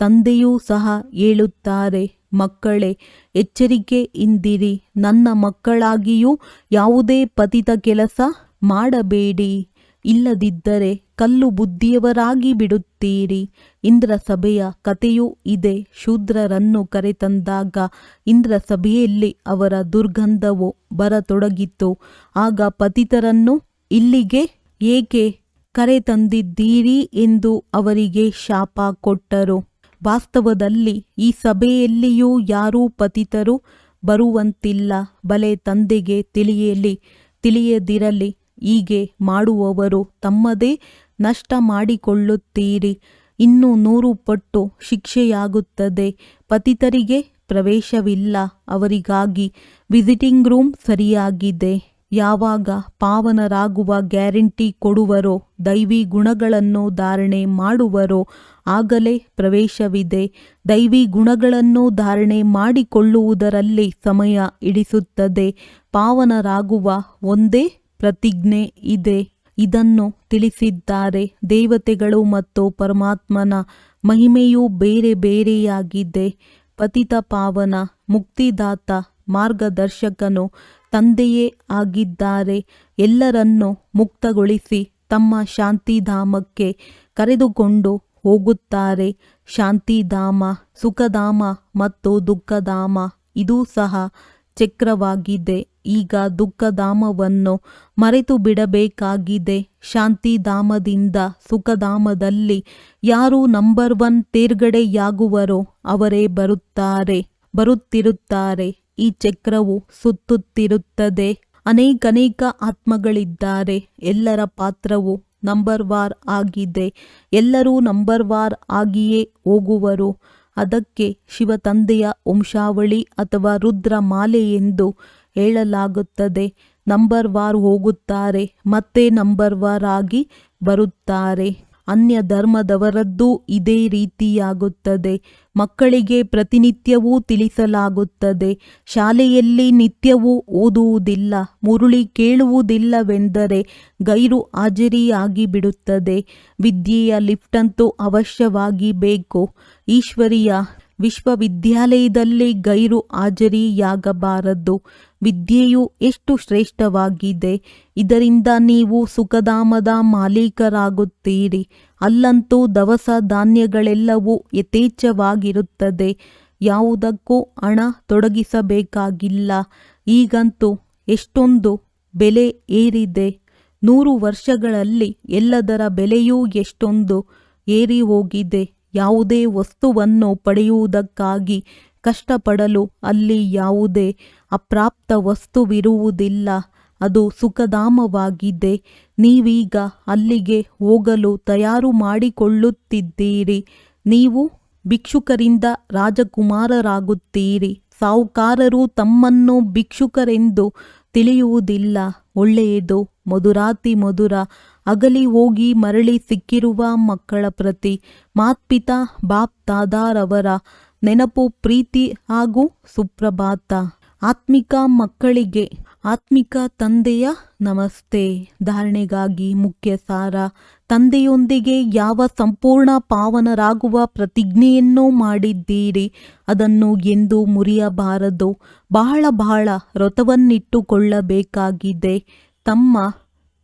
Speaker 2: ತಂದೆಯೂ ಸಹ ಹೇಳುತ್ತಾರೆ, ಮಕ್ಕಳೇ ಎಚ್ಚರಿಕೆಯಿಂದಿರಿ. ನನ್ನ ಮಕ್ಕಳಾಗಿಯೂ ಯಾವುದೇ ಪತಿತ ಕೆಲಸ ಮಾಡಬೇಡಿ. ಇಲ್ಲದಿದ್ದರೆ ಕಲ್ಲು ಬುದ್ಧಿಯವರಾಗಿ ಬಿಡುತ್ತೀರಿ. ಇಂದ್ರ ಸಭೆಯ ಕಥೆಯೂ ಇದೆ. ಶೂದ್ರರನ್ನು ಕರೆತಂದಾಗ ಇಂದ್ರ ಸಭೆಯಲ್ಲಿ ಅವರ ದುರ್ಗಂಧವು ಬರತೊಡಗಿತು. ಆಗ ಪತಿತರನ್ನು ಇಲ್ಲಿಗೆ ಏಕೆ ಕರೆತಂದಿದ್ದೀರಿ ಎಂದು ಅವರಿಗೆ ಶಾಪ ಕೊಟ್ಟರು. ವಾಸ್ತವದಲ್ಲಿ ಈ ಸಭೆಯಲ್ಲಿಯೂ ಯಾರೂ ಪತಿತರು ಬರುವಂತಿಲ್ಲ. ಬಲೆ ತಂದೆಗೆ ತಿಳಿಯದಿರಲಿ. ಹೀಗೆ ಮಾಡುವವರು ತಮ್ಮದೇ ನಷ್ಟ ಮಾಡಿಕೊಳ್ಳುತ್ತೀರಿ. ಇನ್ನು 100 ಪಟ್ಟು ಶಿಕ್ಷೆಯಾಗುತ್ತದೆ. ಪತಿತರಿಗೆ ಪ್ರವೇಶವಿಲ್ಲ. ಅವರಿಗಾಗಿ ವಿಸಿಟಿಂಗ್ ರೂಮ್ ಸರಿಯಾಗಿದೆ. ಯಾವಾಗ ಪಾವನರಾಗುವ ಗ್ಯಾರಂಟಿ ಕೊಡುವರೋ, ದೈವಿ ಗುಣಗಳನ್ನು ಧಾರಣೆ ಮಾಡುವರೋ ಆಗಲೇ ಪ್ರವೇಶವಿದೆ. ದೈವಿ ಗುಣಗಳನ್ನು ಧಾರಣೆ ಮಾಡಿಕೊಳ್ಳುವುದರಲ್ಲಿ ಸಮಯ ಹಿಡಿಸುತ್ತದೆ. ಪಾವನರಾಗುವ ಒಂದೇ ಪ್ರತಿಜ್ಞೆ ಇದೆ. ಇದನ್ನು ತಿಳಿಸಿದ್ದಾರೆ. ದೇವತೆಗಳು ಮತ್ತು ಪರಮಾತ್ಮನ ಮಹಿಮೆಯು ಬೇರೆ ಬೇರೆಯಾಗಿದೆ. ಪತಿತ ಪಾವನ ಮುಕ್ತಿದಾತ ಮಾರ್ಗದರ್ಶಕನು ತಂದೆಯೇ ಆಗಿದ್ದಾರೆ. ಎಲ್ಲರನ್ನೂ ಮುಕ್ತಗೊಳಿಸಿ ತಮ್ಮ ಶಾಂತಿಧಾಮಕ್ಕೆ ಕರೆದುಕೊಂಡು ಹೋಗುತ್ತಾರೆ. ಶಾಂತಿಧಾಮ, ಸುಖಧಾಮ ಮತ್ತು ದುಃಖಧಾಮ ಇದೂ ಸಹ ಚಕ್ರವಾಗಿದೆ. ಈಗ ದುಃಖಧಾಮವನ್ನು ಮರೆತು ಬಿಡಬೇಕಾಗಿದೆ. ಶಾಂತಿಧಾಮದಿಂದ ಸುಖಧಾಮದಲ್ಲಿ ಯಾರು ನಂಬರ್ 1 ತೇರ್ಗಡೆಯಾಗುವರೋ ಅವರೇ ಬರುತ್ತಿರುತ್ತಾರೆ. ಈ ಚಕ್ರವು ಸುತ್ತುತ್ತಿರುತ್ತದೆ. ಅನೇಕ ಆತ್ಮಗಳಿದ್ದಾರೆ. ಎಲ್ಲರ ಪಾತ್ರವು ನಂಬರ್ ವಾರ್ ಆಗಿದೆ. ಎಲ್ಲರೂ ನಂಬರ್ ವಾರ್ ಆಗಿಯೇ ಹೋಗುವರು. ಅದಕ್ಕೆ ಶಿವತಂದೆಯ ವಂಶಾವಳಿ ಅಥವಾ ರುದ್ರಮಾಲೆ ಎಂದು ಹೇಳಲಾಗುತ್ತದೆ. ನಂಬರ್ ವಾರ್ ಹೋಗುತ್ತಾರೆ, ಮತ್ತೆ ನಂಬರ್ ವಾರ್ ಆಗಿ ಬರುತ್ತಾರೆ. ಅನ್ಯ ಧರ್ಮದವರದ್ದೂ ಇದೇ ರೀತಿಯಾಗುತ್ತದೆ. ಮಕ್ಕಳಿಗೆ ಪ್ರತಿನಿತ್ಯವೂ ತಿಳಿಸಲಾಗುತ್ತದೆ. ಶಾಲೆಯಲ್ಲಿ ನಿತ್ಯವೂ ಓದುವುದಿಲ್ಲ, ಮುರುಳಿ ಕೇಳುವುದಿಲ್ಲವೆಂದರೆ ಗೈರು ಹಾಜರಿಯಾಗಿ ಬಿಡುತ್ತದೆ. ವಿದ್ಯೆಯ ಲಿಫ್ಟಂತೂ ಅವಶ್ಯವಾಗಿ ಬೇಕು. ಈಶ್ವರೀಯ ವಿಶ್ವವಿದ್ಯಾಲಯದಲ್ಲಿ ಗೈರು ಹಾಜರಿಯಾಗಬಾರದು. ವಿದ್ಯೆಯು ಎಷ್ಟು ಶ್ರೇಷ್ಠವಾಗಿದೆ. ಇದರಿಂದ ನೀವು ಸುಖಧಾಮದ ಮಾಲೀಕರಾಗುತ್ತೀರಿ. ಅಲ್ಲಂತೂ ದವಸ ಧಾನ್ಯಗಳೆಲ್ಲವೂ ಯಥೇಚ್ಛವಾಗಿರುತ್ತದೆ. ಯಾವುದಕ್ಕೂ ಹಣ ತೊಡಗಿಸಬೇಕಾಗಿಲ್ಲ. ಈಗಂತೂ ಎಷ್ಟೊಂದು ಬೆಲೆ ಏರಿದೆ. 100 ವರ್ಷಗಳಲ್ಲಿ ಎಲ್ಲದರ ಬೆಲೆಯೂ ಎಷ್ಟೊಂದು ಏರಿ ಹೋಗಿದೆ. ಯಾವುದೇ ವಸ್ತುವನ್ನು ಪಡೆಯುವುದಕ್ಕಾಗಿ ಕಷ್ಟಪಡಲು ಅಲ್ಲಿ ಯಾವುದೇ ಅಪ್ರಾಪ್ತ ವಸ್ತುವಿರುವುದಿಲ್ಲ. ಅದು ಸುಖಧಾಮವಾಗಿದೆ. ನೀವೀಗ ಅಲ್ಲಿಗೆ ಹೋಗಲು ತಯಾರು ಮಾಡಿಕೊಳ್ಳುತ್ತಿದ್ದೀರಿ. ನೀವು ಭಿಕ್ಷುಕರಿಂದ ರಾಜಕುಮಾರರಾಗುತ್ತೀರಿ. ಸಾಹುಕಾರರು ತಮ್ಮನ್ನು ಭಿಕ್ಷುಕರೆಂದು ತಿಳಿಯುವುದಿಲ್ಲ. ಒಳ್ಳೆಯದು. ಮಧುರಾತಿ ಮಧುರ. ಅಗಲಿ ಹೋಗಿ ಮರಳಿ ಸಿಕ್ಕಿರುವ ಮಕ್ಕಳ ಪ್ರತಿ ಮಾತ್ಪಿತಾ ಬಾಪ್ ದಾದಾರವರ ನೆನಪು, ಪ್ರೀತಿ ಹಾಗೂ ಸುಪ್ರಭಾತ. ಆತ್ಮಿಕ ಮಕ್ಕಳಿಗೆ ಆತ್ಮಿಕ ತಂದೆಯ ನಮಸ್ತೆ. ಧಾರಣೆಗಾಗಿ ಮುಖ್ಯ ಸಾರ. ತಂದೆಯೊಂದಿಗೆ ಯಾವ ಸಂಪೂರ್ಣ ಪಾವನರಾಗುವ ಪ್ರತಿಜ್ಞೆಯನ್ನು ಮಾಡಿದ್ದೀರಿ ಅದನ್ನು ಎಂದೂ ಮುರಿಯಬಾರದು. ಬಹಳ ವ್ರತವನ್ನಿಟ್ಟುಕೊಳ್ಳಬೇಕಾಗಿದೆ. ತಮ್ಮ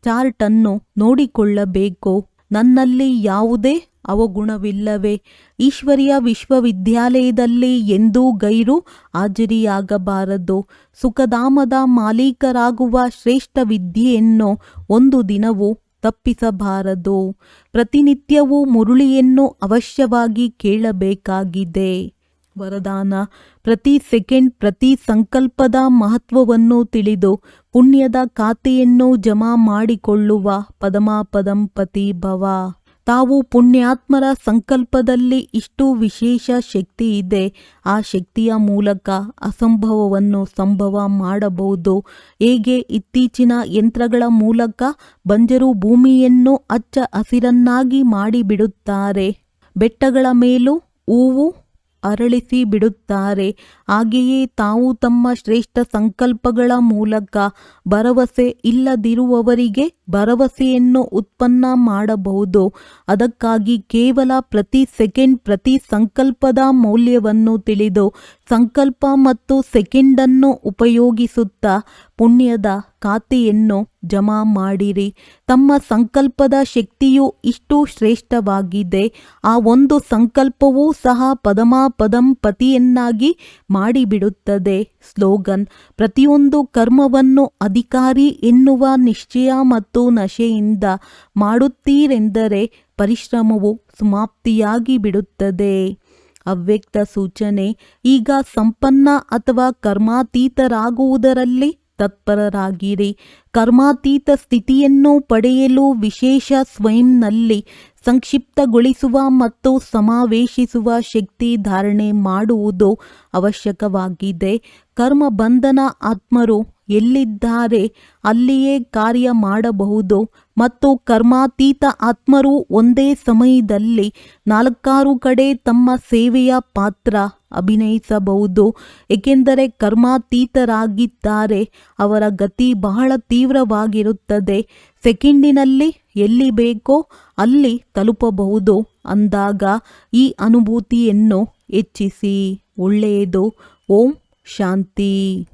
Speaker 2: ಚಾರ್ಟನ್ನು ನೋಡಿಕೊಳ್ಳಬೇಕು. ನನ್ನಲ್ಲಿ ಯಾವುದೇ ಅವಗುಣವಿಲ್ಲವೇ? ಈಶ್ವರ್ಯ ವಿಶ್ವವಿದ್ಯಾಲಯದಲ್ಲಿ ಎಂದೂ ಗೈರು ಹಾಜರಿಯಾಗಬಾರದು. ಸುಖಧಾಮದ ಮಾಲೀಕರಾಗುವ ಶ್ರೇಷ್ಠ ವಿದ್ಯೆಯನ್ನು ಒಂದು ದಿನವೂ ತಪ್ಪಿಸಬಾರದು. ಪ್ರತಿನಿತ್ಯವೂ ಮುರುಳಿಯನ್ನು ಅವಶ್ಯವಾಗಿ ಕೇಳಬೇಕಾಗಿದೆ. ವರದಾನ. ಪ್ರತಿ ಸೆಕೆಂಡ್ ಪ್ರತಿ ಸಂಕಲ್ಪದ ಮಹತ್ವವನ್ನು ತಿಳಿದು ಪುಣ್ಯದ ಖಾತೆಯನ್ನು ಜಮಾ ಮಾಡಿಕೊಳ್ಳುವ ಪದಮಾಪದಂಪತಿ ಭವ. ತಾವು ಪುಣ್ಯಾತ್ಮರ ಸಂಕಲ್ಪದಲ್ಲಿ ಇಷ್ಟು ವಿಶೇಷ ಶಕ್ತಿ ಇದೆ. ಆ ಶಕ್ತಿಯ ಮೂಲಕ ಅಸಂಭವವನ್ನು ಸಂಭವ ಮಾಡಬಹುದು. ಹೇಗೆ ಇತ್ತೀಚಿನ ಯಂತ್ರಗಳ ಮೂಲಕ ಬಂಜರು ಭೂಮಿಯನ್ನು ಹಚ್ಚ ಹಸಿರನ್ನಾಗಿ ಮಾಡಿಬಿಡುತ್ತಾರೆ, ಬೆಟ್ಟಗಳ ಮೇಲೂ ಹೂವು ಅರಳಿಸಿ ಬಿಡುತ್ತಾರೆ, ಹಾಗೆಯೇ ತಾವು ತಮ್ಮ ಶ್ರೇಷ್ಠ ಸಂಕಲ್ಪಗಳ ಮೂಲಕ ಭರವಸೆ ಇಲ್ಲದಿರುವವರಿಗೆ ಭರವಸೆಯನ್ನು ಉತ್ಪನ್ನ ಮಾಡಬಹುದು. ಅದಕ್ಕಾಗಿ ಕೇವಲ ಪ್ರತಿ ಸೆಕೆಂಡ್ ಪ್ರತಿ ಸಂಕಲ್ಪದ ಮೌಲ್ಯವನ್ನು ತಿಳಿದು ಸಂಕಲ್ಪ ಮತ್ತು ಸೆಕೆಂಡನ್ನು ಉಪಯೋಗಿಸುತ್ತಾ ಪುಣ್ಯದ ಖಾತೆಯನ್ನು ಜಮಾ ಮಾಡಿರಿ. ತಮ್ಮ ಸಂಕಲ್ಪದ ಶಕ್ತಿಯು ಇಷ್ಟು ಶ್ರೇಷ್ಠವಾಗಿದೆ. ಆ ಒಂದು ಸಂಕಲ್ಪವೂ ಸಹ ಪದಮಾಪದಂಪತಿಯನ್ನಾಗಿ ಮಾಡಿಬಿಡುತ್ತದೆ. ಸ್ಲೋಗನ್. ಪ್ರತಿಯೊಂದು ಕರ್ಮವನ್ನು ಅಧಿಕಾರಿ ಎನ್ನುವ ನಿಶ್ಚಯ ಮತ್ತು ನಶೆಯಿಂದ ಮಾಡುತ್ತೀರೆಂದರೆ ಪರಿಶ್ರಮವು ಸಮಾಪ್ತಿಯಾಗಿ ಬಿಡುತ್ತದೆ. ಅವ್ಯಕ್ತ ಸೂಚನೆ. ಈಗ ಸಂಪನ್ನ ಅಥವಾ ಕರ್ಮಾತೀತರಾಗುವುದರಲ್ಲಿ ತತ್ಪರರಾಗಿರಿ. ಕರ್ಮಾತೀತ ಸ್ಥಿತಿಯನ್ನು ಪಡೆಯಲು ವಿಶೇಷ ಸ್ವಯಂನಲ್ಲಿ ಸಂಕ್ಷಿಪ್ತಗೊಳಿಸುವ ಮತ್ತು ಸಮಾವೇಶಿಸುವ ಶಕ್ತಿ ಧಾರಣೆ ಮಾಡುವುದು ಅವಶ್ಯಕವಾಗಿದೆ. ಕರ್ಮ ಬಂಧನ ಆತ್ಮರು ಎಲ್ಲಿದ್ದಾರೆ ಅಲ್ಲಿಯೇ ಕಾರ್ಯ ಮಾಡಬಹುದು ಮತ್ತು ಕರ್ಮಾತೀತ ಆತ್ಮರು ಒಂದೇ ಸಮಯದಲ್ಲಿ 4 ಕಡೆ ತಮ್ಮ ಸೇವೆಯ ಪಾತ್ರ ಅಭಿನಯಿಸಬಹುದು. ಏಕೆಂದರೆ ಕರ್ಮಾತೀತರಾಗಿದ್ದಾರೆ. ಅವರ ಗತಿ ಬಹಳ ತೀವ್ರವಾಗಿರುತ್ತದೆ. ಸೆಕೆಂಡಿನಲ್ಲಿ ಎಲ್ಲಿ ಬೇಕೋ ಅಲ್ಲಿ ತಲುಪಬಹುದು. ಅಂದಾಗ ಈ ಅನುಭೂತಿಯನ್ನು ಹೆಚ್ಚಿಸಿ. ಒಳ್ಳೆಯದು. ಓಂ ಶಾಂತಿ.